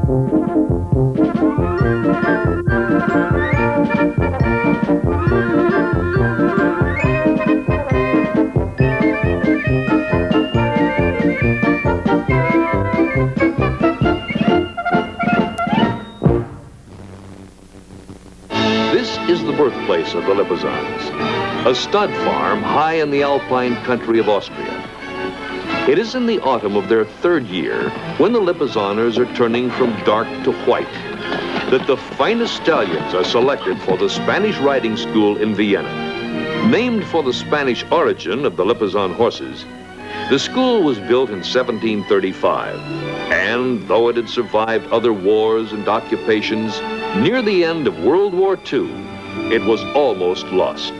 This is the birthplace of the Lipizzans, a stud farm high in the alpine country of Austria. It is in the autumn of their third year, when the Lipizzaners are turning from dark to white, that the finest stallions are selected for the Spanish riding school in Vienna. Named for the Spanish origin of the Lipizzan horses, the school was built in 1735, and though it had survived other wars and occupations, near the end of World War II, it was almost lost.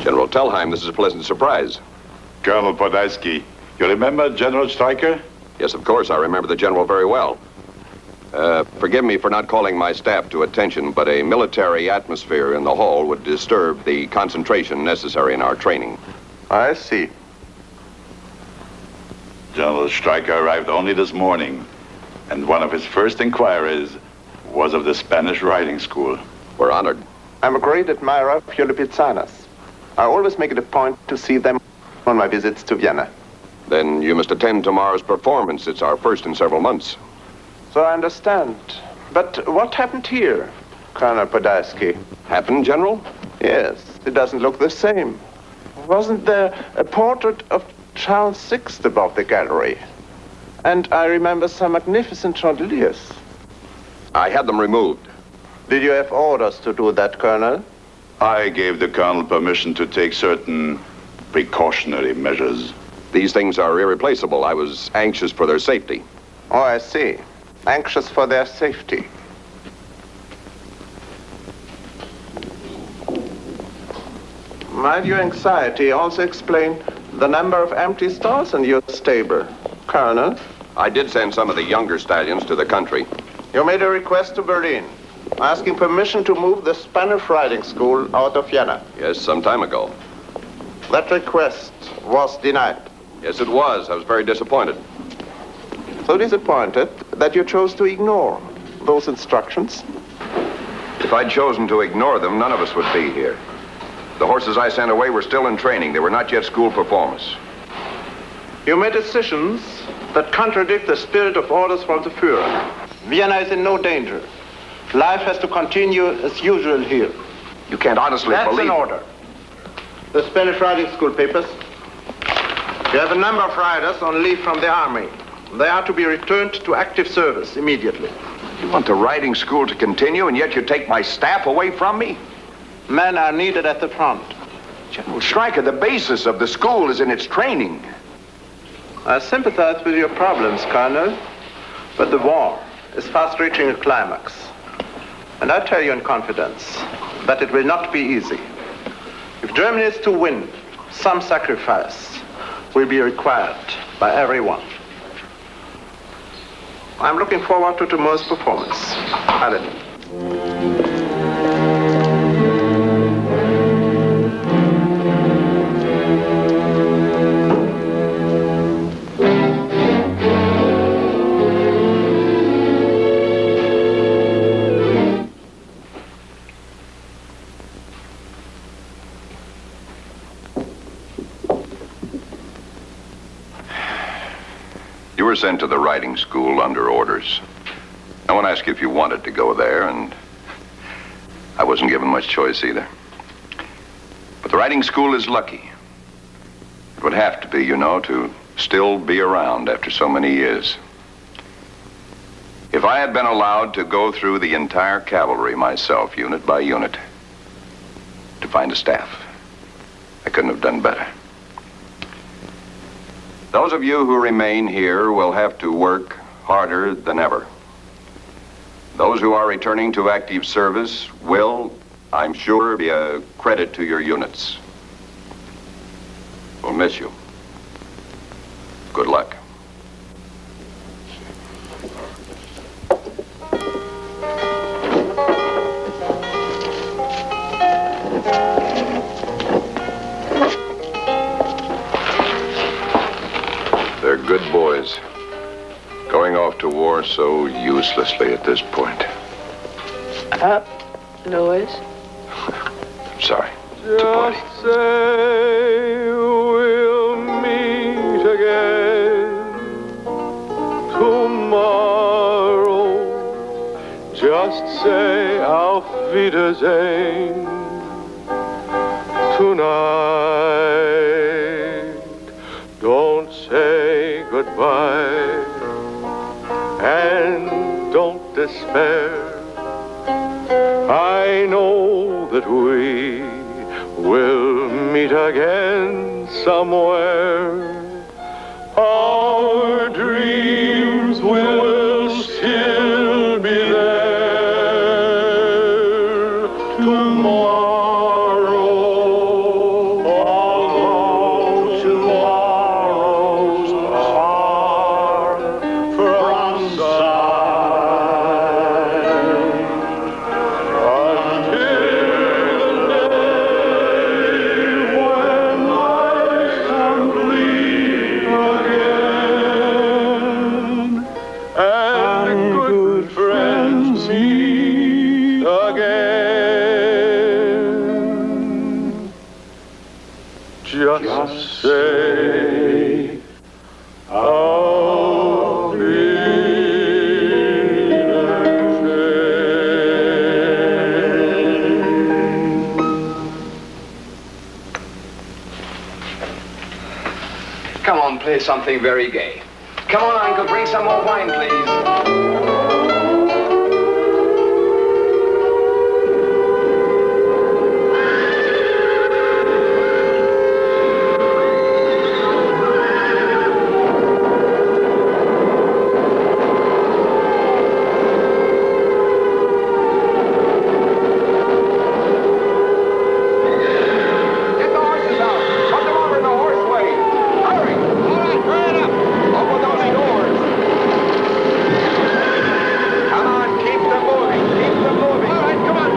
General Telheim, this is a pleasant surprise. Colonel Podhajsky, you remember General Stryker? Yes, of course, I remember the general very well. Forgive me for not calling my staff to attention, but a military atmosphere in the hall would disturb the concentration necessary in our training. I see. General Stryker arrived only this morning, and one of his first inquiries was of the Spanish riding school. We're honored. I'm a great admirer of your Lipizzanas. I always make it a point to see them on my visits to Vienna. Then you must attend tomorrow's performance. It's our first in several months. So I understand. But what happened here, Colonel Podhajsky? Happened, General? Yes, it doesn't look the same. Wasn't there a portrait of Charles VI above the gallery? And I remember some magnificent chandeliers. I had them removed. Did you have orders to do that, Colonel? I gave the colonel permission to take certain precautionary measures. These things are irreplaceable. I was anxious for their safety. Oh, I see. Anxious for their safety. Might your anxiety also explain the number of empty stalls in your stable, Colonel? I did send some of the younger stallions to the country. You made a request to Berlin, asking permission to move the Spanish riding school out of Vienna. Yes, some time ago. That request was denied. Yes, it was. I was very disappointed. So disappointed that you chose to ignore those instructions? If I'd chosen to ignore them, none of us would be here. The horses I sent away were still in training. They were not yet school performers. You made decisions that contradict the spirit of orders from the Führer. Vienna is in no danger. Life has to continue as usual here. You can't honestly believe... That's an order. The Spanish riding school papers. You have a number of riders on leave from the army. They are to be returned to active service immediately. You want the riding school to continue, and yet you take my staff away from me? Men are needed at the front. General Stryker, the basis of the school is in its training. I sympathize with your problems, Colonel, but the war is fast reaching a climax. And I tell you in confidence that it will not be easy. If Germany is to win, some sacrifice will be required by everyone. I'm looking forward to tomorrow's performance. Alan. You were sent to the riding school under orders. I won't ask you if you wanted to go there, and I wasn't given much choice either. But the riding school is lucky. It would have to be, you know, to still be around after so many years. If I had been allowed to go through the entire cavalry myself, unit by unit, to find a staff, I couldn't have done better. Those of you who remain here will have to work harder than ever. Those who are returning to active service will, I'm sure, be a credit to your units. We'll miss you. Good luck. Going off to war so uselessly at this point. Louis? I'm sorry. Just say we'll meet again tomorrow. Just say auf Wiedersehen tonight. Don't say goodbye and don't despair. I know that we will meet again somewhere. Our dreams will still be there tomorrow. Although tomorrow's far from sight. Until the day when life complete again, and good friends meet again. Just say auf Wiedersehen. Come on, play something very gay. Come on, Uncle, bring some more wine, please. Get the horses out. Put them over in the horse way. Hurry. All right, hurry it up. Open those doors. Come on, keep them moving. Keep them moving. All right, come on.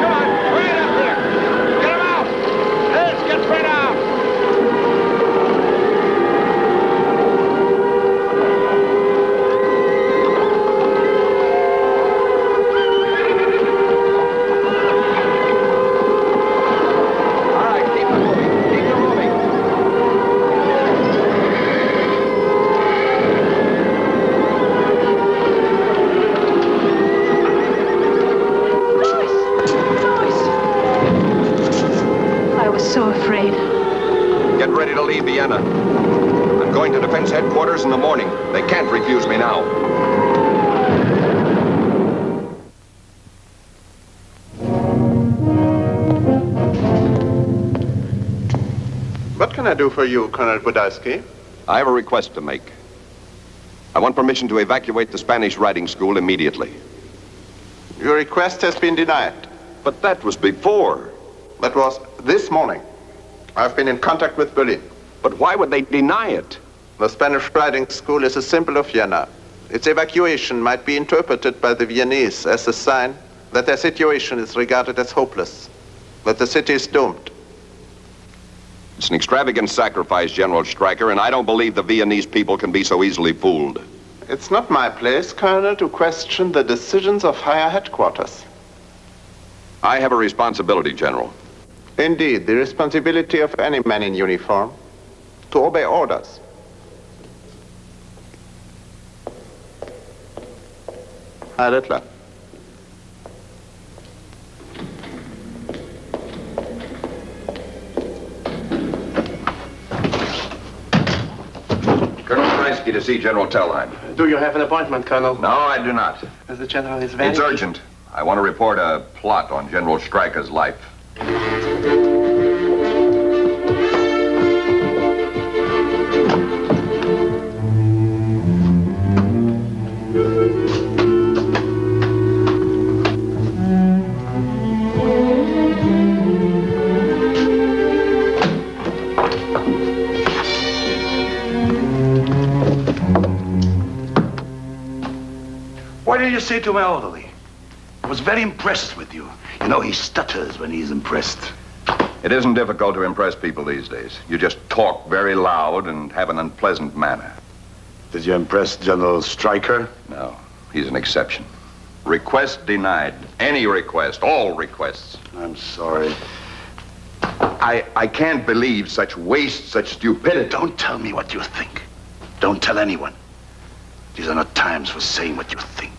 Hurry it up there. Get them out. Let's get Fred out. All right, keep them moving. Keep them moving. I was so afraid. Get ready to leave Vienna. I'm going to defense headquarters in the morning. They can't refuse me now. What can I do for you, Colonel Podhajsky? I have a request to make. I want permission to evacuate the Spanish riding school immediately. Your request has been denied. But that was before. That was this morning. I've been in contact with Berlin. But why would they deny it? The Spanish riding school is a symbol of Vienna. Its evacuation might be interpreted by the Viennese as a sign that their situation is regarded as hopeless, that the city is doomed. It's an extravagant sacrifice, General Stryker, and I don't believe the Viennese people can be so easily fooled. It's not my place, Colonel, to question the decisions of higher headquarters. I have a responsibility, General. Indeed, the responsibility of any man in uniform to obey orders. Herr Rittler. Colonel Podhajsky to see General Tellheim. Do you have an appointment, Colonel? No, I do not. The general is very... It's urgent. I want to report a plot on General Stryker's life. What did you say to my orderly? I was very impressed with you. You know, he stutters when he's impressed. It isn't difficult to impress people these days. You just talk very loud and have an unpleasant manner. Did you impress General Stryker? No. No, he's an exception. Request denied. Any request, all requests. I'm sorry. I can't believe such waste, such stupidity. Don't tell me what you think. Don't tell anyone. These are not times for saying what you think.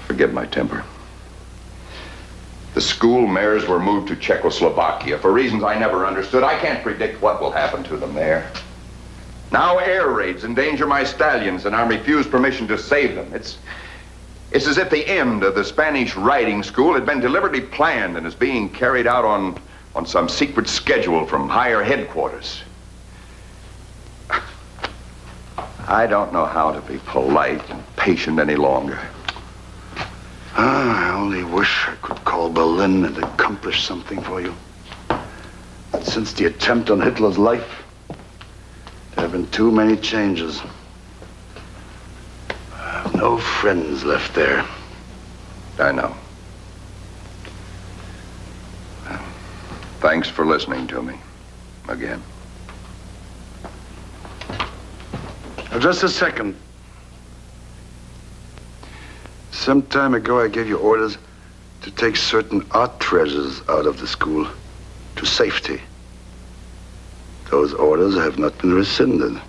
Forgive my temper. The school mayors were moved to Czechoslovakia for reasons I never understood. I can't predict what will happen to them there. Now air raids endanger my stallions, and I'm refused permission to save them. It's as if the end of the Spanish riding school had been deliberately planned and is being carried out on some secret schedule from higher headquarters. I don't know how to be polite and patient any longer. I only wish I could call Berlin and accomplish something for you. Since the attempt on Hitler's life, there have been too many changes. I have no friends left there. I know. Well, thanks for listening to me again. Now, just a second. Some time ago, I gave you orders to take certain art treasures out of the school to safety. Those orders have not been rescinded.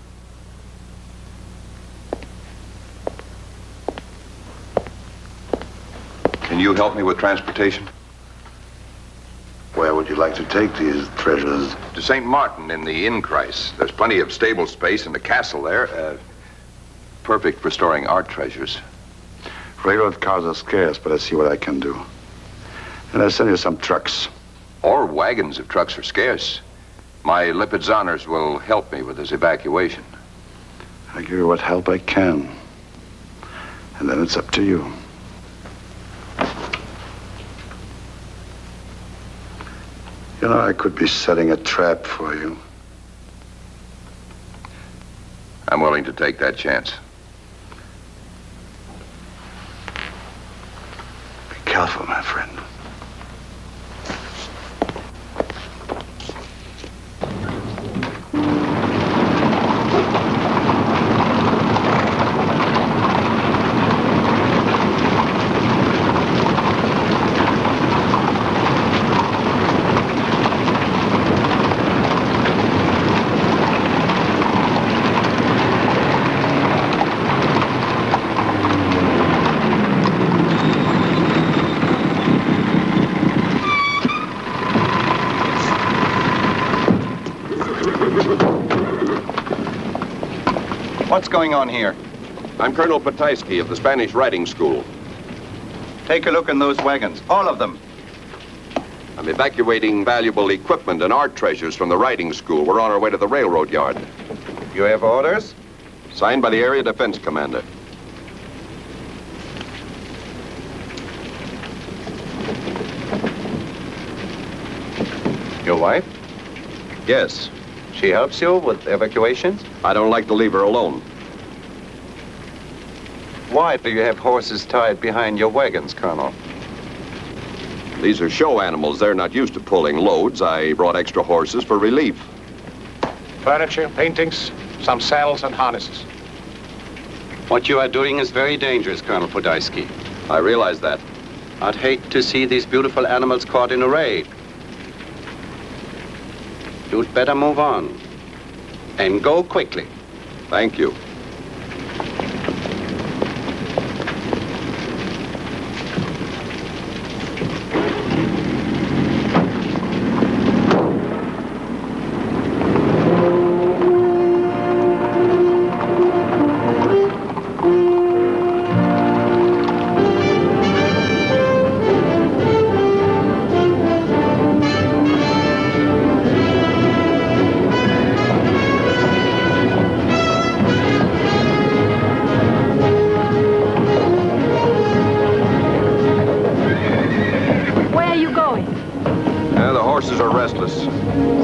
Can you help me with transportation? Where would you like to take these treasures? To St. Martin in the Innkreis. There's plenty of stable space in the castle there. Perfect for storing art treasures. Railroad cars are scarce, but I see what I can do. And I'll send you some trucks. Or wagons if trucks are scarce. My Lipizzaners will help me with this evacuation. I give you what help I can. And then it's up to you. You know, I could be setting a trap for you. I'm willing to take that chance. Be careful, my friend. What's going on here? I'm Colonel Podhajsky of the Spanish Riding School. Take a look in those wagons, all of them. I'm evacuating valuable equipment and art treasures from the riding school. We're on our way to the railroad yard. You have orders? Signed by the Area Defense Commander. Your wife? Yes. She helps you with evacuations? I don't like to leave her alone. Why do you have horses tied behind your wagons, Colonel? These are show animals. They're not used to pulling loads. I brought extra horses for relief. Furniture, paintings, some saddles and harnesses. What you are doing is very dangerous, Colonel Podhajsky. I realize that. I'd hate to see these beautiful animals caught in a raid. You'd better move on. And go quickly. Thank you.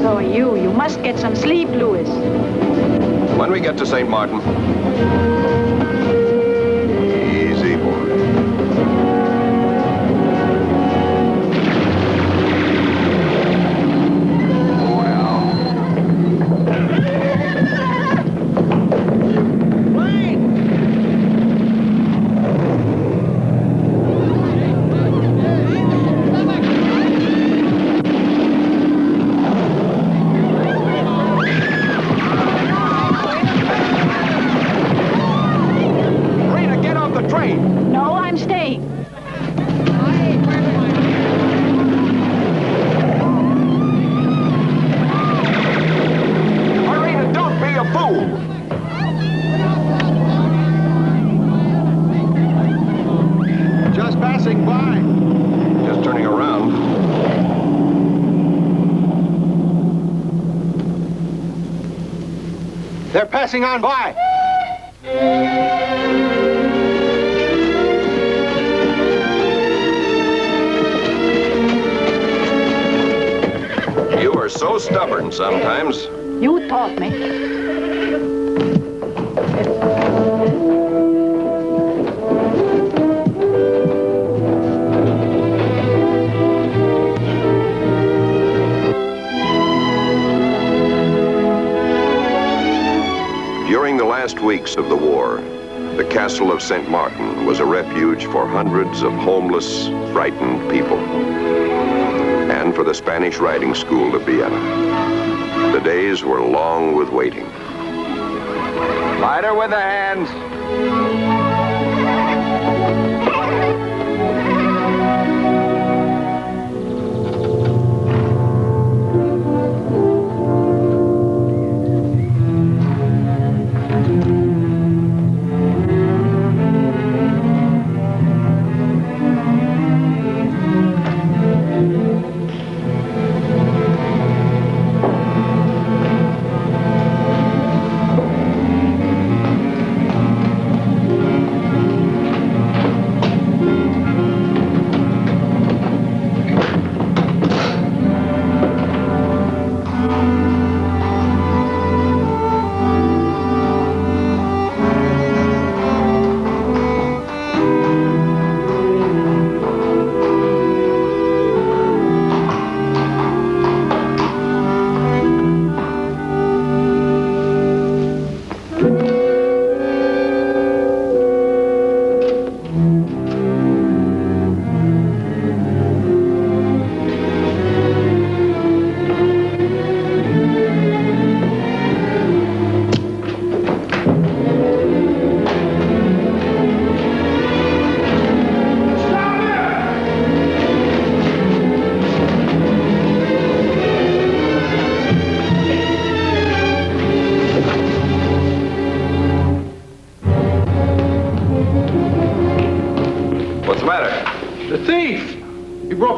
So are you. You must get some sleep, Louis. When we get to St. Martin. Easy, boy. the train. No, I'm staying. Marina, don't be a fool. Just passing by. Just turning around. They're passing on by. You are so stubborn sometimes. You taught me. During the last weeks of the war, the castle of St. Martin was a refuge for hundreds of homeless, frightened people, and for the Spanish riding school of Vienna. The days were long with waiting. Lighter with the hands.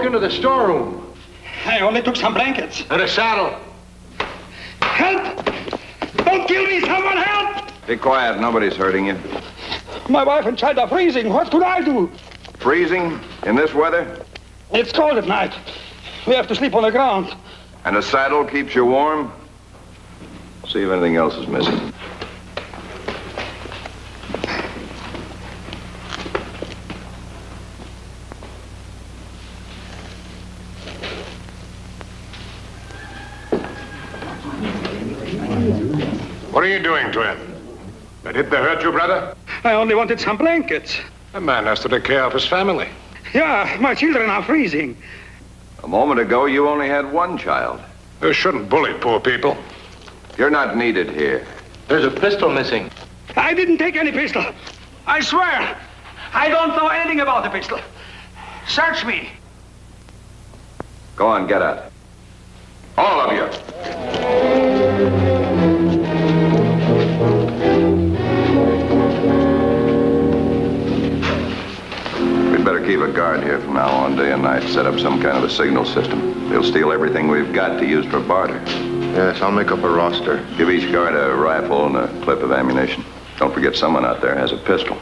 Into the storeroom. I only took some blankets. And a saddle. Help! Don't kill me, someone help! Be quiet, nobody's hurting you. My wife and child are freezing. What could I do? Freezing in this weather? It's cold at night. We have to sleep on the ground. And a saddle keeps you warm? See if anything else is missing. What are you doing to him? Did they hurt you, brother? I only wanted some blankets. A man has to take care of his family. Yeah, my children are freezing. A moment ago, you only had one child. You shouldn't bully poor people. You're not needed here. There's a pistol missing. I didn't take any pistol. I swear. I don't know anything about the pistol. Search me. Go on, get out. All of you. We'd better keep a guard here from now on, day and night. Set up some kind of a signal system. They'll steal everything we've got to use for barter. Yes, I'll make up a roster. Give each guard a rifle and a clip of ammunition. Don't forget someone out there has a pistol.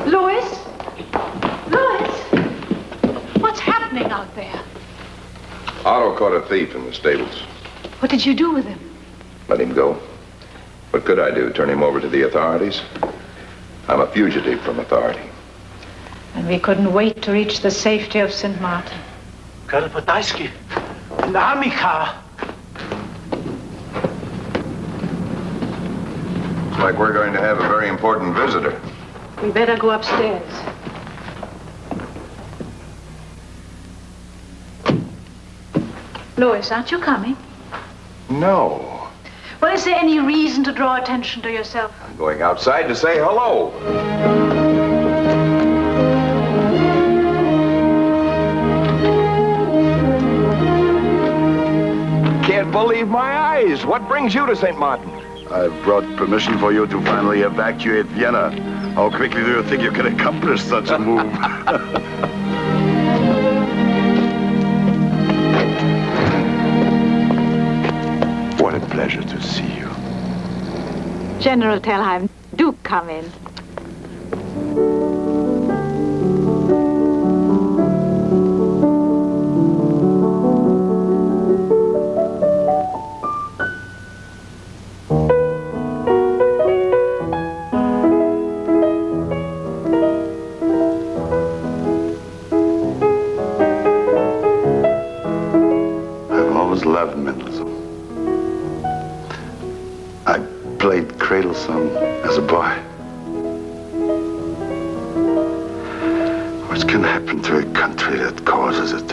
Louis? Louis? What's happening out there? Otto caught a thief in the stables. What did you do with him? Let him go. What could I do? Turn him over to the authorities? I'm a fugitive from authority. And we couldn't wait to reach the safety of St. Martin. Colonel Podhajsky, an army car. Looks like we're going to have a very important visitor. We better go upstairs. Louis, aren't you coming? No. Well, is there any reason to draw attention to yourself? I'm going outside to say hello. Can't believe my eyes. What brings you to St. Martin? I've brought permission for you to finally evacuate Vienna. How quickly do you think you can accomplish such a move? What a pleasure to see you. General Tellheim, do come in. I've always loved Mendelssohn. I played cradle song as a boy. What can happen to a country that causes it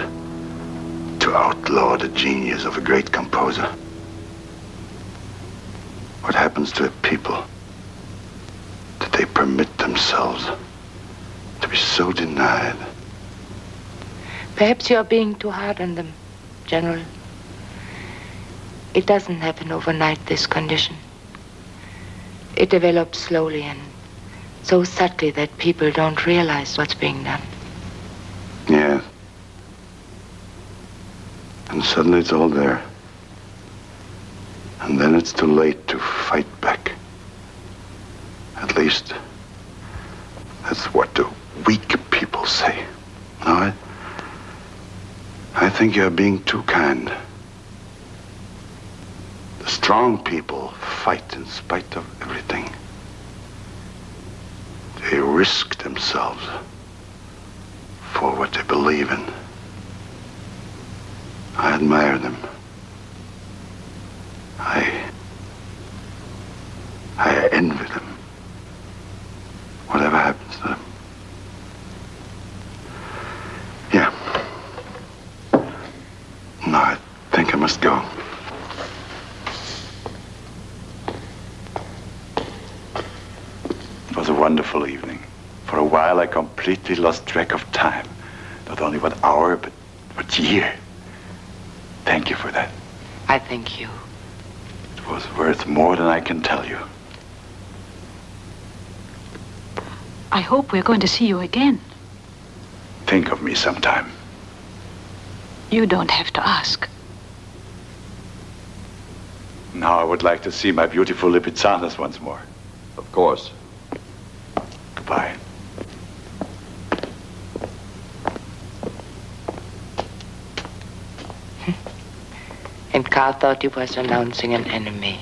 to outlaw the genius of a great composer? What happens to a people that they permit themselves to be so denied? Perhaps you are being too hard on them, General. It doesn't happen overnight, this condition. It develops slowly and so subtly that people don't realize what's being done. Yeah. And suddenly it's all there. And then it's too late to fight back. At least, that's what the weak people say. No, I think you're being too kind. The strong people fight in spite of everything. They risk themselves for what they believe in. I admire them. I envy them. Whatever happens to them. Yeah. No, I think I must go. It was a wonderful evening. For a while, I completely lost track of time. Not only what hour, but what year. Thank you for that. I thank you. It was worth more than I can tell you. I hope we're going to see you again. Think of me sometime. You don't have to ask. Now I would like to see my beautiful Lipizzanas once more. Of course. Goodbye. And Carl thought he was announcing an enemy.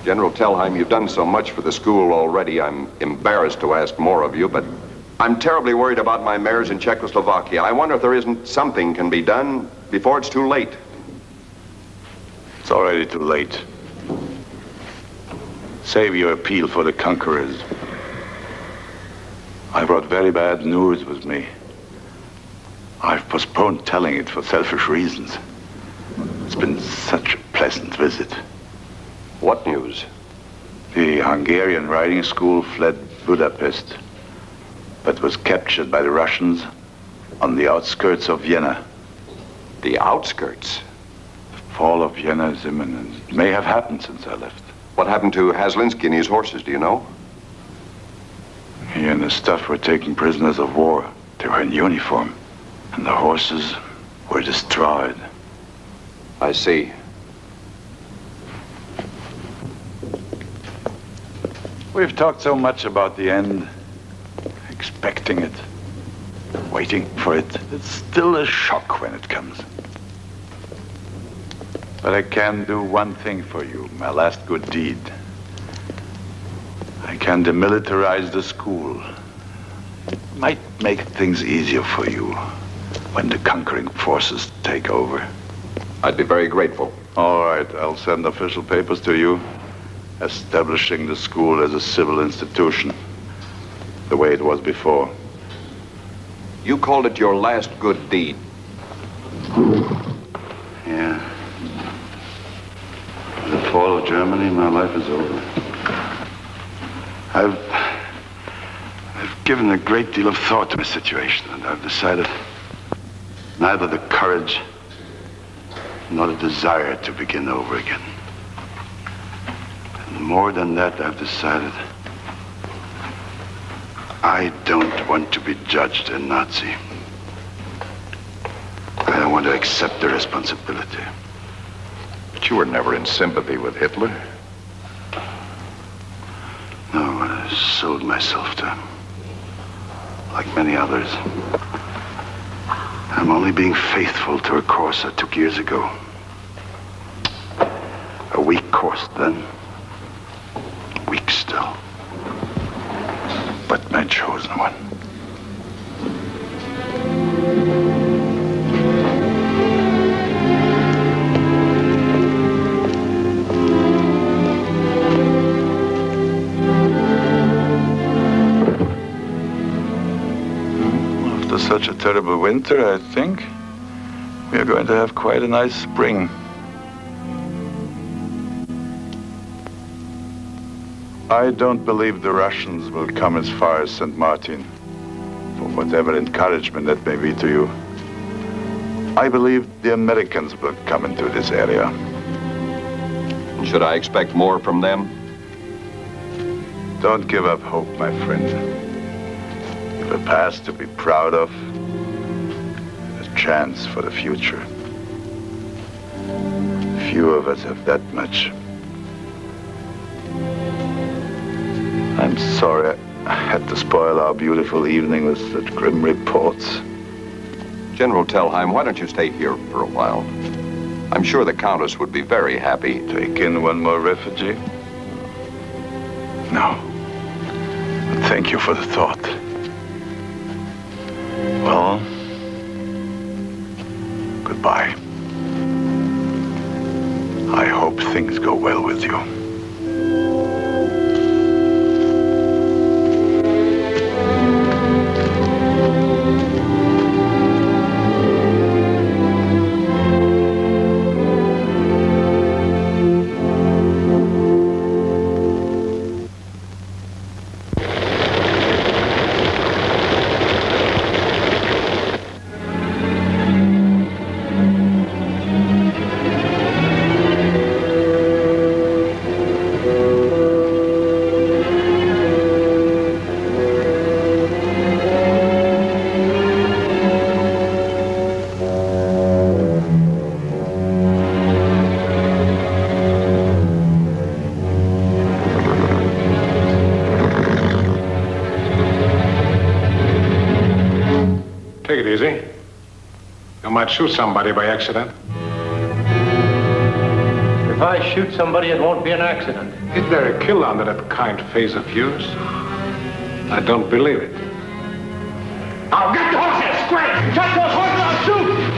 General Tellheim, you've done so much for the school already. I'm embarrassed to ask more of you, but I'm terribly worried about my mares in Czechoslovakia. I wonder if there isn't something can be done before it's too late. It's already too late. Save your appeal for the conquerors. I brought very bad news with me. I've postponed telling it for selfish reasons. It's been such a pleasant visit. What news? The Hungarian riding school fled Budapest, but was captured by the Russians on the outskirts of Vienna. The outskirts? The fall of Vienna is imminent. It may have happened since I left. What happened to Haslinsky and his horses, do you know? He and his staff were taken prisoners of war. They were in uniform, and the horses were destroyed. I see. We've talked so much about the end, expecting it, waiting for it. It's still a shock when it comes. But I can do one thing for you, my last good deed. I can demilitarize the school. It might make things easier for you when the conquering forces take over. I'd be very grateful. All right, I'll send official papers to you, establishing the school as a civil institution, the way it was before. You called it your last good deed. Yeah. fall of Germany, my life is over. I've given a great deal of thought to my situation, and I've decided neither the courage nor the desire to begin over again. And more than that, I've decided I don't want to be judged a Nazi. I don't want to accept the responsibility. But you were never in sympathy with Hitler. No, I sold myself to him. Like many others. I'm only being faithful to a course I took years ago. A weak course then. Weak still. But my chosen one. After such a terrible winter, I think we are going to have quite a nice spring. I don't believe the Russians will come as far as St. Martin, for whatever encouragement that may be to you. I believe the Americans will come into this area. Should I expect more from them? Don't give up hope, my friend. You've a past to be proud of, and a chance for the future. Few of us have that much. I'm sorry I had to spoil our beautiful evening with such grim reports. General Telheim, why don't you stay here for a while? I'm sure the Countess would be very happy. Take in one more refugee? No. But thank you for the thought. Well, goodbye. I hope things go well with you. Might shoot somebody by accident. If I shoot somebody, it won't be an accident. Is there a kill under that kind face of yours? I don't believe it. I'll get the horses! Quick! Shut those horses! I'll shoot!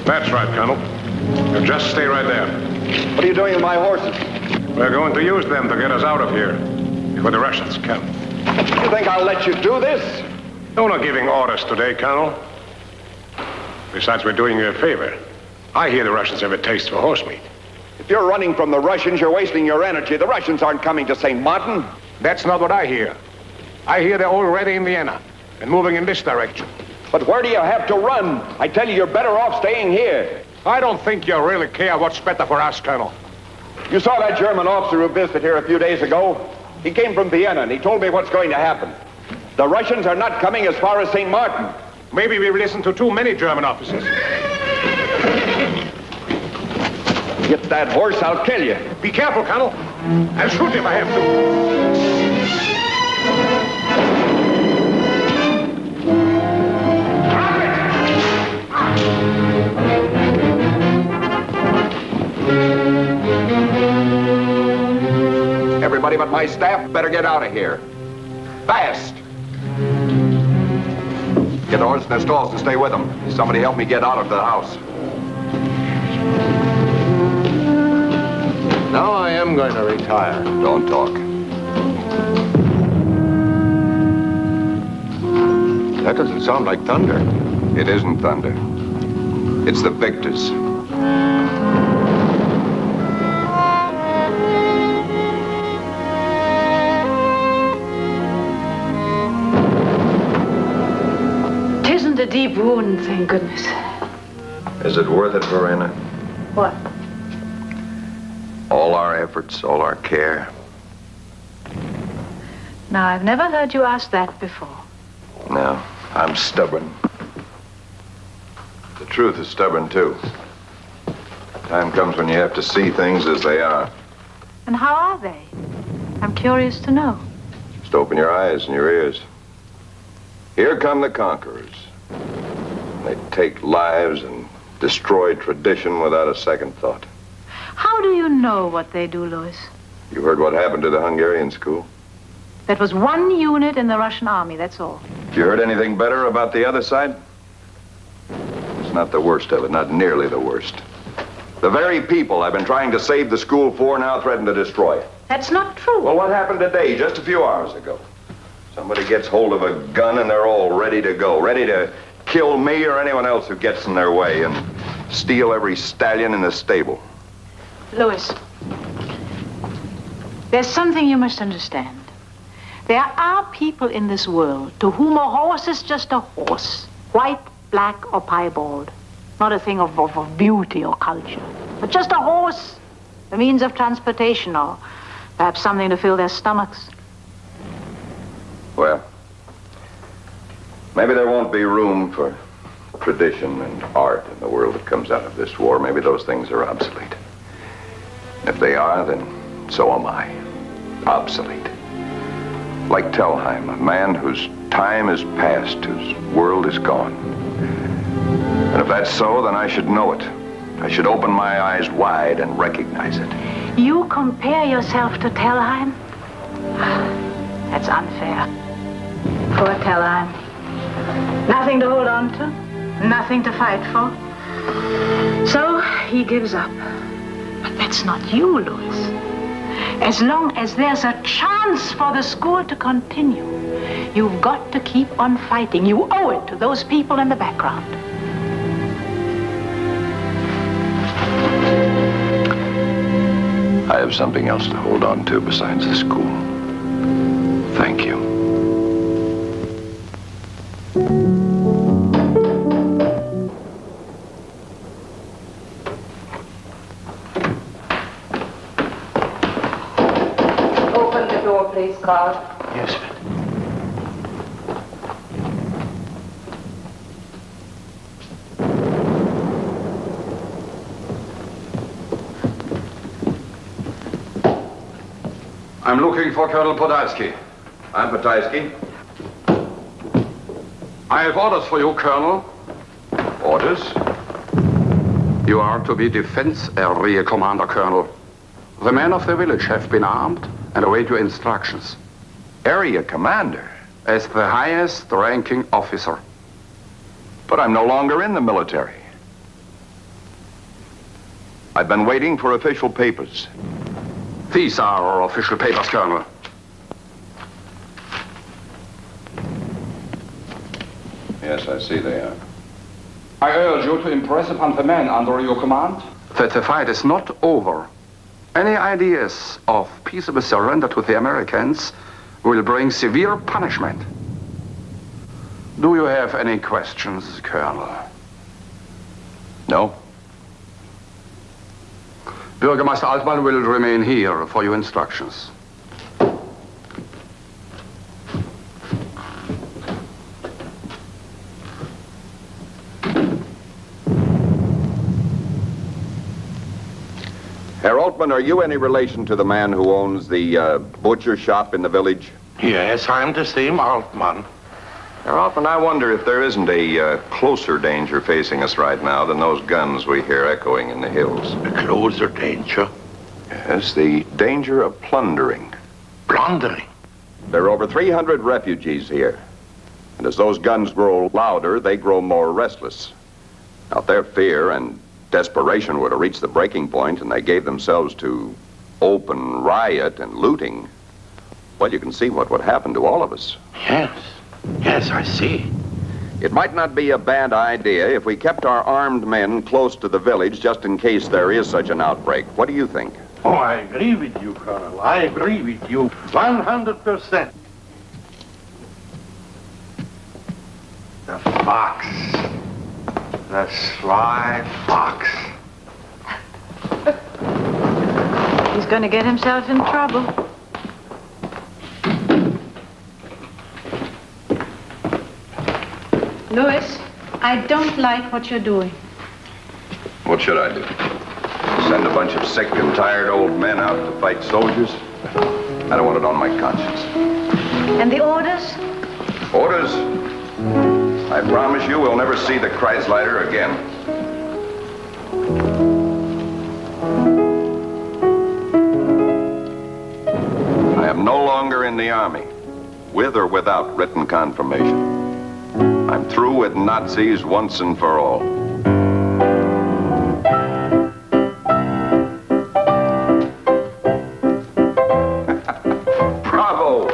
That's right, Colonel. You just stay right there. What are you doing with my horses? We're going to use them to get us out of here before the Russians come. You think I'll let you do this? No, not giving orders today, Colonel. Besides, we're doing you a favor. I hear the Russians have a taste for horse meat. If you're running from the Russians, you're wasting your energy. The Russians aren't coming to St. Martin. That's not what I hear. I hear they're already in Vienna and moving in this direction. But where do you have to run? I tell you, you're better off staying here. I don't think you really care what's better for us, Colonel. You saw that German officer who visited here a few days ago? He came from Vienna, and he told me what's going to happen. The Russians are not coming as far as St. Martin. Maybe we've listened to too many German officers. Get that horse, I'll kill you. Be careful, Colonel. I'll shoot if I have to. Drop it! my staff better get out of here. Fast! Get the horses in their stalls and stay with them. Somebody help me get out of the house. Now I am going to retire. Don't talk. That doesn't sound like thunder. It isn't thunder. It's the victors. Tisn't a deep wound, thank goodness. Is it worth it, Verena? What? All our efforts, all our care. Now, I've never heard you ask that before. No, I'm stubborn. The truth is stubborn, too. Time comes when you have to see things as they are. And how are they? I'm curious to know. Just open your eyes and your ears. Here come the conquerors. They take lives and destroy tradition without a second thought. How do you know what they do, Louis? You heard what happened to the Hungarian school? That was one unit in the Russian army, that's all. You heard anything better about the other side? It's not the worst of it, not nearly the worst. The very people I've been trying to save the school for now threaten to destroy it. That's not true. Well, what happened today, just a few hours ago? Somebody gets hold of a gun and they're all ready to go, ready to kill me or anyone else who gets in their way and steal every stallion in the stable. Louis, there's something you must understand. There are people in this world to whom a horse is just a horse, white, black, or piebald. Not a thing of beauty or culture, but just a horse, a means of transportation, or perhaps something to fill their stomachs. Well, maybe there won't be room for tradition and art in the world that comes out of this war. Maybe those things are obsolete. If they are, then so am I. Obsolete. Like Telheim, a man whose time is past, whose world is gone. And if that's so, then I should know it. I should open my eyes wide and recognize it. You compare yourself to Telheim? That's unfair. Poor Telheim. Nothing to hold on to, nothing to fight for. So he gives up. But that's not you, Louis. As long as there's a chance for the school to continue, you've got to keep on fighting. You owe it to those people in the background. I have something else to hold on to besides the school. Thank you. Open the door, please, Carl. Yes. I'm looking for Colonel Podhajsky. I'm Podhajsky. I have orders for you, Colonel. Orders? You are to be defense area commander, Colonel. The men of the village have been armed and await your instructions. Area commander? As the highest ranking officer. But I'm no longer in the military. I've been waiting for official papers. These are our official papers, Colonel. Yes, I see they are. I urge you to impress upon the men under your command that the fight is not over. Any ideas of peaceable surrender to the Americans will bring severe punishment. Do you have any questions, Colonel? No. Bürgermeister Altmann will remain here for your instructions. Herr Altman, are you any relation to the man who owns the butcher shop in the village? Yes, I'm the same Altman. Herr Altman, I wonder if there isn't a closer danger facing us right now than those guns we hear echoing in the hills. A closer danger? Yes, the danger of plundering. plundering. There are over 300 refugees here. And as those guns grow louder, they grow more restless. Now, if their fear and desperation were to reach the breaking point and they gave themselves to open riot and looting, well, you can see what would happen to all of us. Yes, I see. It might not be a bad idea if we kept our armed men close to the village just in case there is such an outbreak. What do you think? Oh, I agree with you, Colonel. I agree with you 100%. The fox. The sly fox. He's going to get himself in trouble. Louis, I don't like what you're doing. What should I do? Send a bunch of sick and tired old men out to fight soldiers? I don't want it on my conscience. And the orders? Orders? I promise you we'll never see the Kreisleiter again. I am no longer in the army, with or without written confirmation. I'm through with Nazis once and for all. Bravo!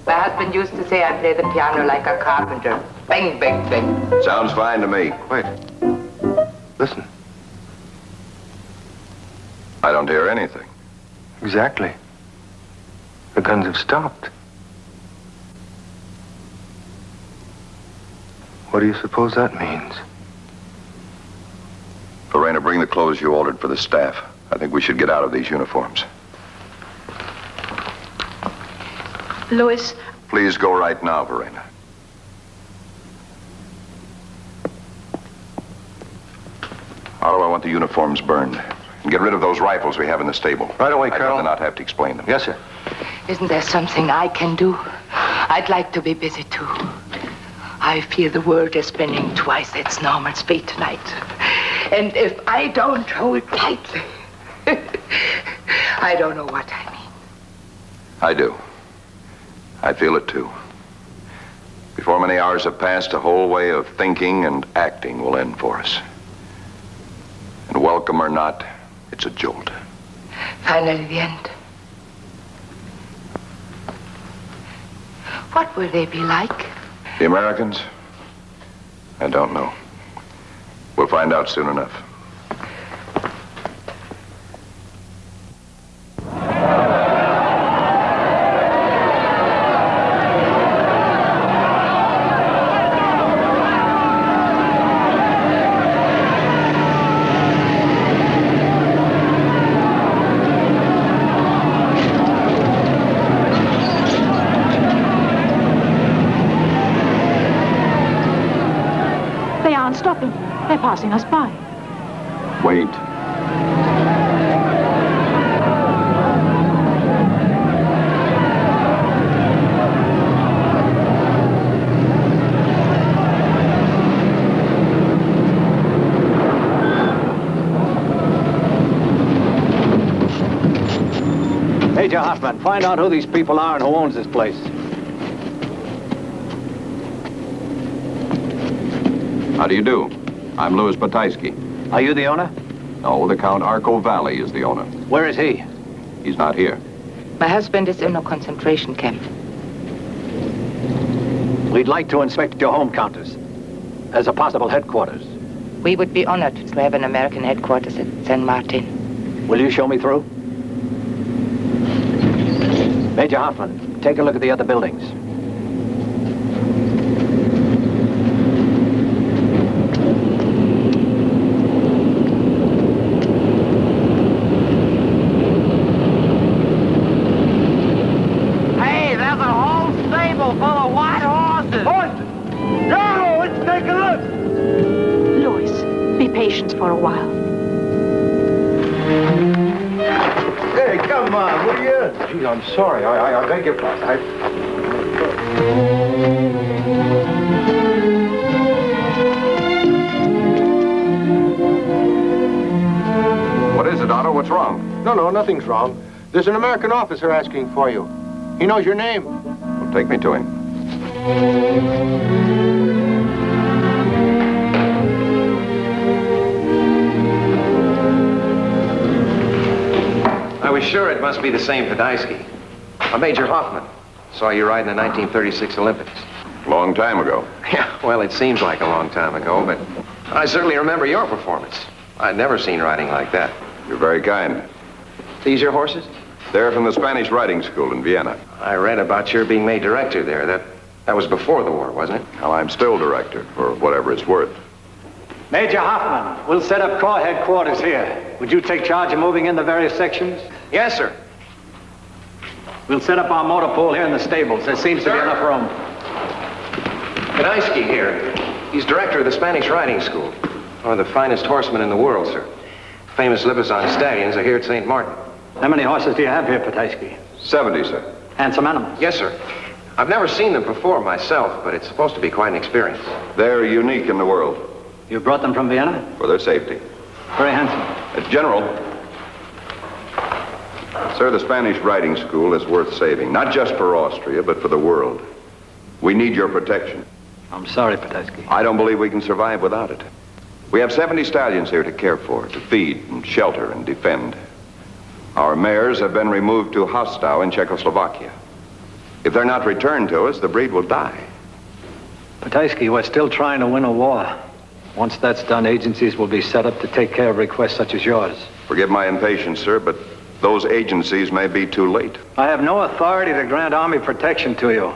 My husband used to say I play the piano like a carpenter. Bang, bang, bang. Sounds fine to me. Wait. Listen. I don't hear anything. Exactly. The guns have stopped. What do you suppose that means? Lorena, bring the clothes you ordered for the staff. I think we should get out of these uniforms. Louis. Please go right now, Verena. Otto, I want the uniforms burned. And get rid of those rifles we have in the stable. Right away, Colonel. I'd rather not have to explain them. Yes, sir. Isn't there something I can do? I'd like to be busy, too. I feel the world is spinning twice its normal speed tonight. And if I don't hold tightly, I don't know what I mean. I do. I feel it, too. Before many hours have passed, a whole way of thinking and acting will end for us. And welcome or not, it's a jolt. Finally, the end. What will they be like? The Americans? I don't know. We'll find out soon enough. Stopping. They're passing us by. Wait. Major Hoffman, find out who these people are and who owns this place. How do you do? I'm Alois Podhajsky. Are you the owner? No, the Count Arco Valley is the owner. Where is he? He's not here. My husband is in a concentration camp. We'd like to inspect your home counters as a possible headquarters. We would be honored to have an American headquarters at San Martin. Will you show me through? Major Hoffman, take a look at the other buildings. For a while. Hey, come on, what are you? Gee, I'm sorry. I beg your pardon. What is it, Otto? What's wrong? No, nothing's wrong. There's an American officer asking for you. He knows your name. Well, take me to him. I was sure it must be the same Podhajsky. Major Hoffman. Saw you ride in the 1936 Olympics. Long time ago. Yeah, well, it seems like a long time ago, but I certainly remember your performance. I'd never seen riding like that. You're very kind. These your horses? They're from the Spanish riding school in Vienna. I read about your being made director there. That was before the war, wasn't it? Well, I'm still director, for whatever it's worth. Major Hoffman, we'll set up corps headquarters here. Would you take charge of moving in the various sections? Yes, sir. We'll set up our motor pool here in the stables. There seems to be enough room. Podhajsky here. He's director of the Spanish riding school. One of the finest horsemen in the world, sir. Famous Lipizzan stallions are here at St. Martin. How many horses do you have here, Podhajsky? 70, sir. Handsome animals? Yes, sir. I've never seen them before myself, but it's supposed to be quite an experience. They're unique in the world. You brought them from Vienna? For their safety. Very handsome. General. Sir, the Spanish riding school is worth saving. Not just for Austria, but for the world. We need your protection. I'm sorry, Podhajsky. I don't believe we can survive without it. We have 70 stallions here to care for, to feed and shelter and defend. Our mares have been removed to Hostau in Czechoslovakia. If they're not returned to us, the breed will die. Podhajsky, we're still trying to win a war. Once that's done, agencies will be set up to take care of requests such as yours. Forgive my impatience, sir, but those agencies may be too late. I have no authority to grant Army protection to you.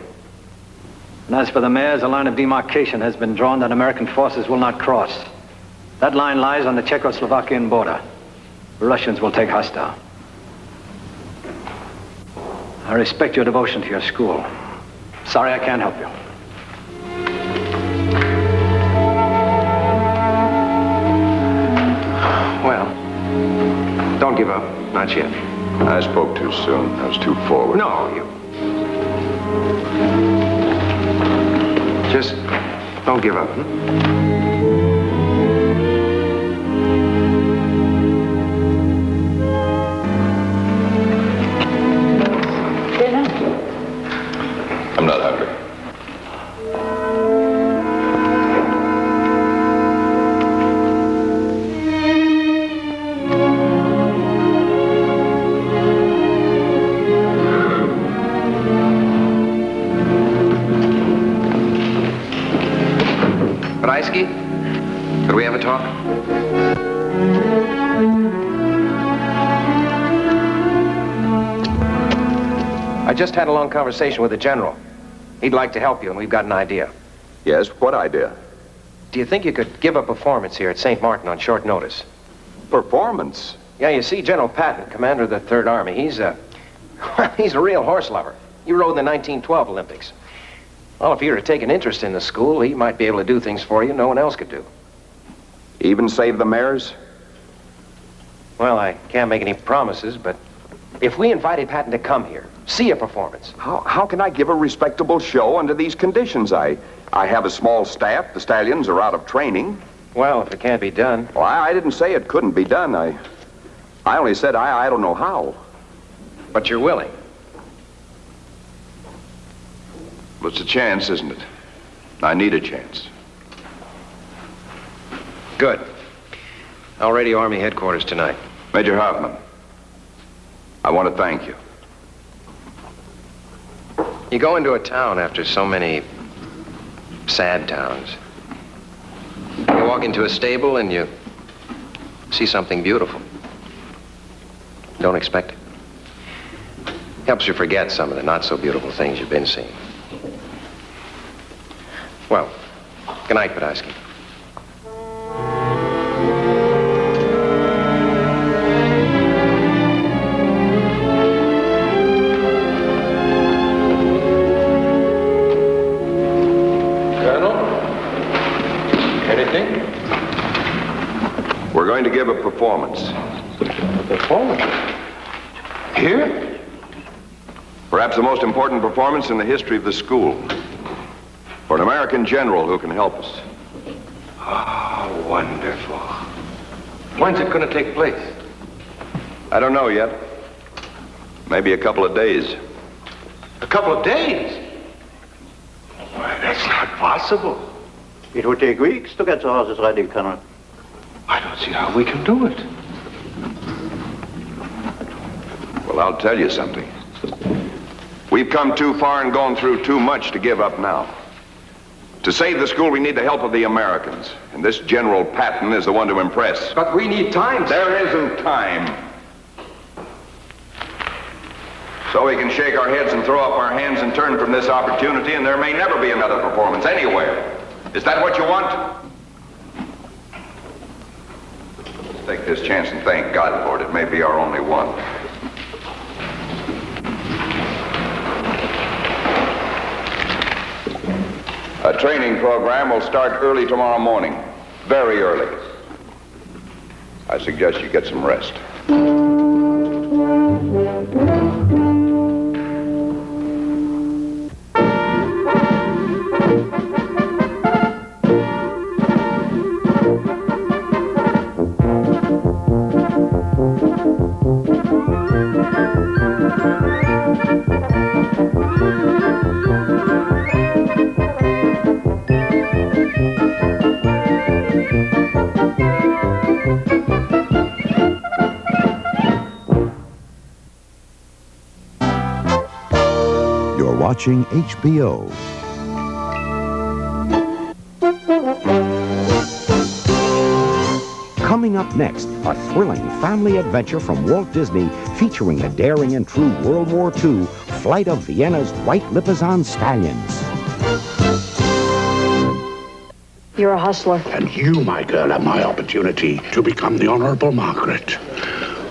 And as for the mares, a line of demarcation has been drawn that American forces will not cross. That line lies on the Czechoslovakian border. The Russians will take Hostau. I respect your devotion to your school. Sorry I can't help you. Well, don't give up. Not yet. I spoke too soon. I was too forward. No, you... Just don't give up, I'm not hungry. Podhajsky, could we have a talk? I just had a long conversation with the general. He'd like to help you, and we've got an idea. Yes, what idea? Do you think you could give a performance here at St. Martin on short notice? Performance? Yeah, you see, General Patton, commander of the Third Army, he's a real horse lover. He rode in the 1912 Olympics. Well, if you were to take an interest in the school, he might be able to do things for you no one else could do. Even save the mares? Well, I can't make any promises, but if we invited Patton to come here, see a performance. How can I give a respectable show under these conditions? I have a small staff. The stallions are out of training. Well, if it can't be done. Well, I didn't say it couldn't be done. I only said I don't know how. But you're willing. Well, it's a chance, isn't it? I need a chance. Good. I'll radio Army headquarters tonight. Major Hoffman, I want to thank you. You go into a town after so many sad towns. You walk into a stable and you see something beautiful. Don't expect it. Helps you forget some of the not so beautiful things you've been seeing. Well, good night, Podhajsky. We're going to give a performance. A performance? Here? Perhaps the most important performance in the history of the school. For an American general who can help us. Oh, wonderful. When's it going to take place? I don't know yet. Maybe a couple of days. A couple of days? Why, that's not possible. It would take weeks to get the horses ready, Colonel. I don't see how we can do it. Well, I'll tell you something. We've come too far and gone through too much to give up now. To save the school, we need the help of the Americans. And this General Patton is the one to impress. But we need time. There isn't time. So we can shake our heads and throw up our hands and turn from this opportunity, and there may never be another performance anywhere. Is that what you want? Let's take this chance and thank God for it. It may be our only one. A training program will start early tomorrow morning. Very early. I suggest you get some rest. Watching HBO. Coming up next, a thrilling family adventure from Walt Disney featuring a daring and true World War II flight of Vienna's White Lipizzan Stallions. You're a hustler. And you, my girl, have my opportunity to become the Honorable Margaret,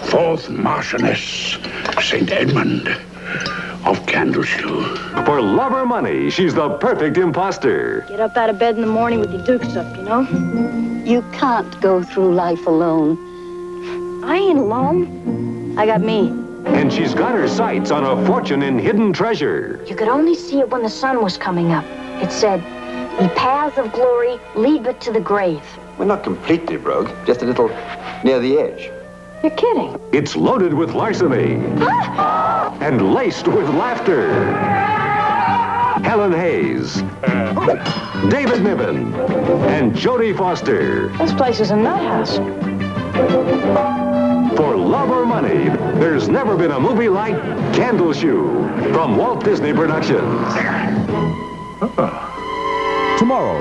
4th Marchioness St. Edmund of Candleshoe. For love or money, she's the perfect imposter. Get up out of bed in the morning with your dukes up, you know? You can't go through life alone. I ain't alone. I got me. And she's got her sights on a fortune in hidden treasure. You could only see it when the sun was coming up. It said, "The paths of glory lead but to the grave." We're not completely broke, just a little near the edge. You're kidding. It's loaded with larceny and laced with laughter. Helen Hayes, David Niven, and Jodie Foster. This place is a nut house. For love or money, there's never been a movie like Candleshoe from Walt Disney Productions. Tomorrow,